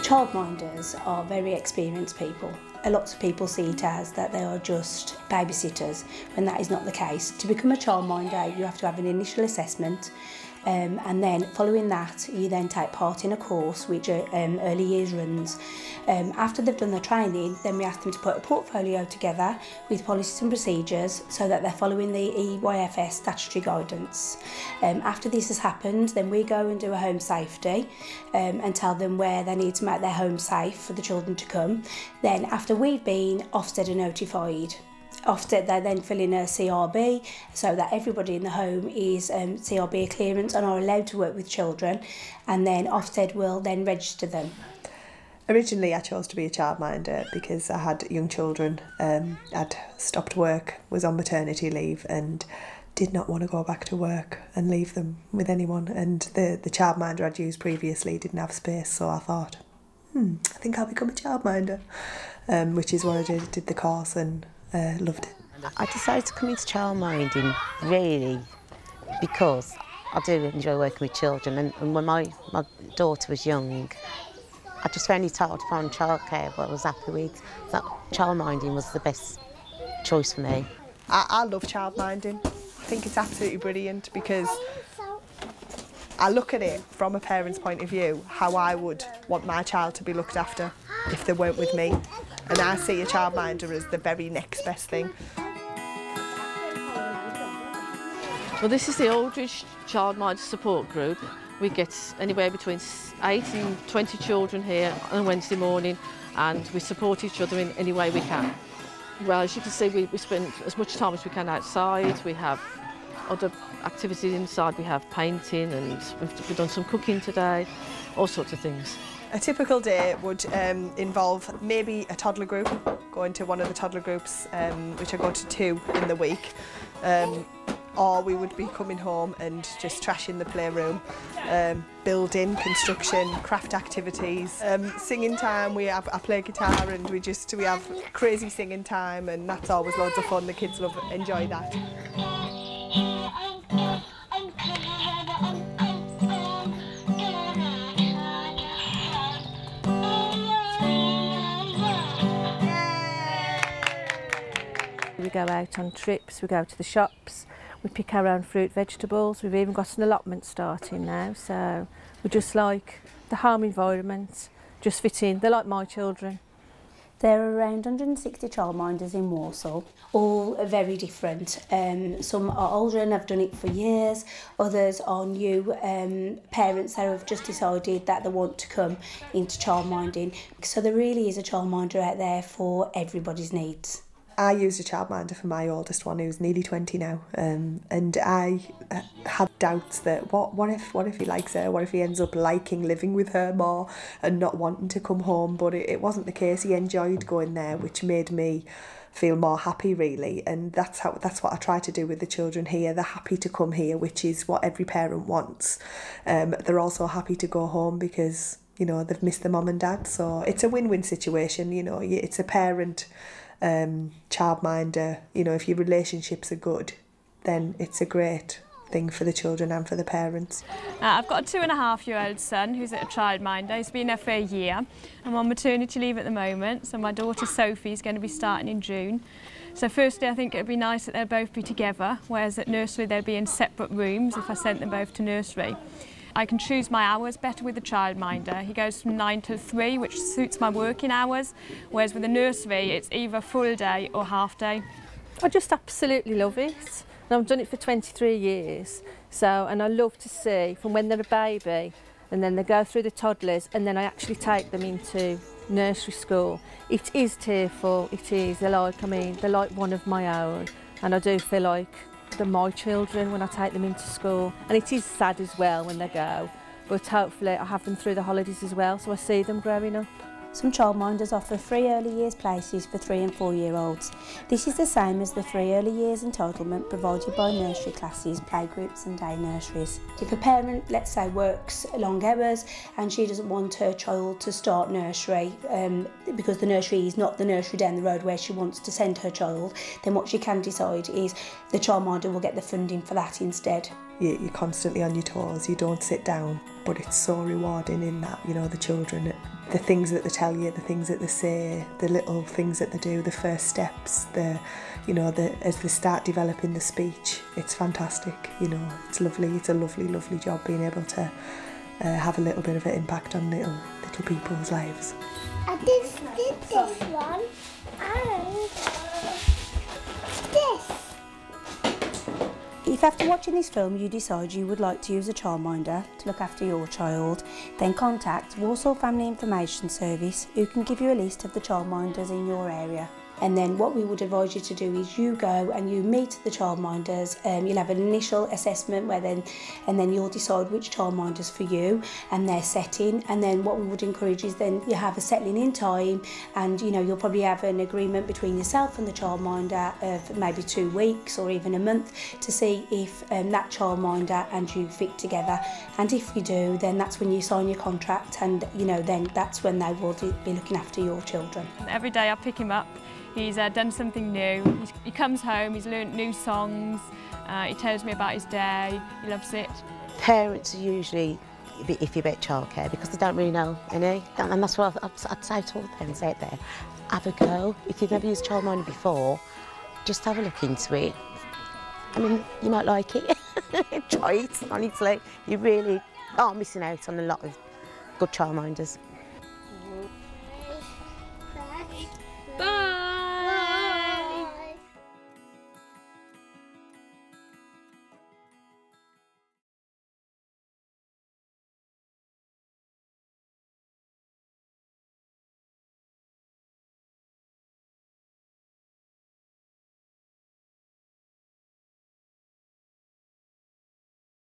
Childminders are very experienced people. A lot of people see it as that they are just babysitters, when that is not the case. To become a childminder, you have to have an initial assessment, and then following that, you then take part in a course which early years runs. After they've done the training, then we ask them to put a portfolio together with policies and procedures so that they're following the EYFS statutory guidance. After this has happened, then we go and do a home safety and tell them where they need to make their home safe for the children to come. Then after we've been, Ofsted are notified. Ofsted, they then fill in a CRB so that everybody in the home is CRB clearance and are allowed to work with children, and then Ofsted will then register them. Originally I chose to be a childminder because I had young children. I'd stopped work, was on maternity leave and did not want to go back to work and leave them with anyone, and the childminder I'd used previously didn't have space, so I thought, I think I'll become a childminder, which is what I did the course and loved it. I decided to come into childminding really because I do enjoy working with children, and when my daughter was young, I just found it hard to find childcare, but I was happy with that. Childminding was the best choice for me. I love childminding. I think it's absolutely brilliant because I look at it from a parent's point of view, how I would want my child to be looked after if they weren't with me. And I see a childminder as the very next best thing. Well, this is the Aldridge Childminder Support Group. We get anywhere between 8 and 20 children here on a Wednesday morning, and we support each other in any way we can. Well, as you can see, we spend as much time as we can outside. We have other activities inside. We have painting, and we've done some cooking today, all sorts of things. A typical day would involve maybe a toddler group, going to one of the toddler groups, which I go to 2 in the week. Or we would be coming home and just trashing the playroom, building, construction, craft activities, singing time. I play guitar and we have crazy singing time, and that's always loads of fun. The kids enjoy that. We go out on trips, we go to the shops, we pick our own fruit, vegetables. We've even got an allotment starting now, so we just like the home environment, just fit in. They're like my children. There are around 160 childminders in Walsall, all are very different. Some are older and have done it for years, others are new parents that have just decided that they want to come into childminding. So there really is a childminder out there for everybody's needs. I used a childminder for my oldest one, who's nearly 20 now, and I had doubts that what if he likes her, what if he ends up liking living with her more and not wanting to come home, but it wasn't the case. He enjoyed going there, which made me feel more happy really, and that's what I try to do with the children here. They're happy to come here, which is what every parent wants. They're also happy to go home because, you know, they've missed their mum and dad, so it's a win-win situation. You know, it's a parent childminder. You know, if your relationships are good, then it's a great thing for the children and for the parents. I've got a 2.5-year-old son who's at a childminder. He's been there for a year. I'm on maternity leave at the moment, so my daughter Sophie is going to be starting in June. So firstly, I think it'd be nice that they'll both be together, whereas at nursery they'll be in separate rooms if I sent them both to nursery. I can choose my hours better with the childminder. He goes from 9 till 3, which suits my working hours, whereas with the nursery it's either full day or half day. I just absolutely love it. And I've done it for 23 years. And I love to see from when they're a baby and then they go through the toddlers and then I actually take them into nursery school. It is tearful, it is. They're like one of my own, and I do feel like they're my children when I take them into school. And it is sad as well when they go, but hopefully I have them through the holidays as well, so I see them growing up. Some childminders offer free early years places for 3 and 4 year olds. This is the same as the free early years entitlement provided by nursery classes, playgroups and day nurseries. If a parent, let's say, works long hours and she doesn't want her child to start nursery because the nursery is not the nursery down the road where she wants to send her child, then what she can decide is the childminder will get the funding for that instead. You're constantly on your toes, you don't sit down, but it's so rewarding in that, you know, the children, the things that they tell you, the things that they say, the little things that they do, the first steps, as they start developing the speech, it's fantastic, you know, it's lovely, it's a lovely, lovely job being able to have a little bit of an impact on little people's lives. I did this one and this. If after watching this film you decide you would like to use a childminder to look after your child, then contact Walsall Family Information Service, who can give you a list of the childminders in your area. And then what we would advise you to do is you go and you meet the childminders. You'll have an initial assessment and then you'll decide which childminders for you and their setting. And then what we would encourage is then you have a settling in time, and you know you'll probably have an agreement between yourself and the childminder of maybe 2 weeks or even a month to see if that childminder and you fit together. And if you do, then that's when you sign your contract, and you know then that's when they will be looking after your children. Every day I pick him up. He's done something new. He comes home, he's learnt new songs, he tells me about his day, he loves it. Parents are usually a bit iffy about childcare because they don't really know any, and that's what I'd say to all the parents out there. Have a go. If you've never used childminder before, just have a look into it. I mean, you might like it. Try it, honestly. You really are missing out on a lot of good childminders.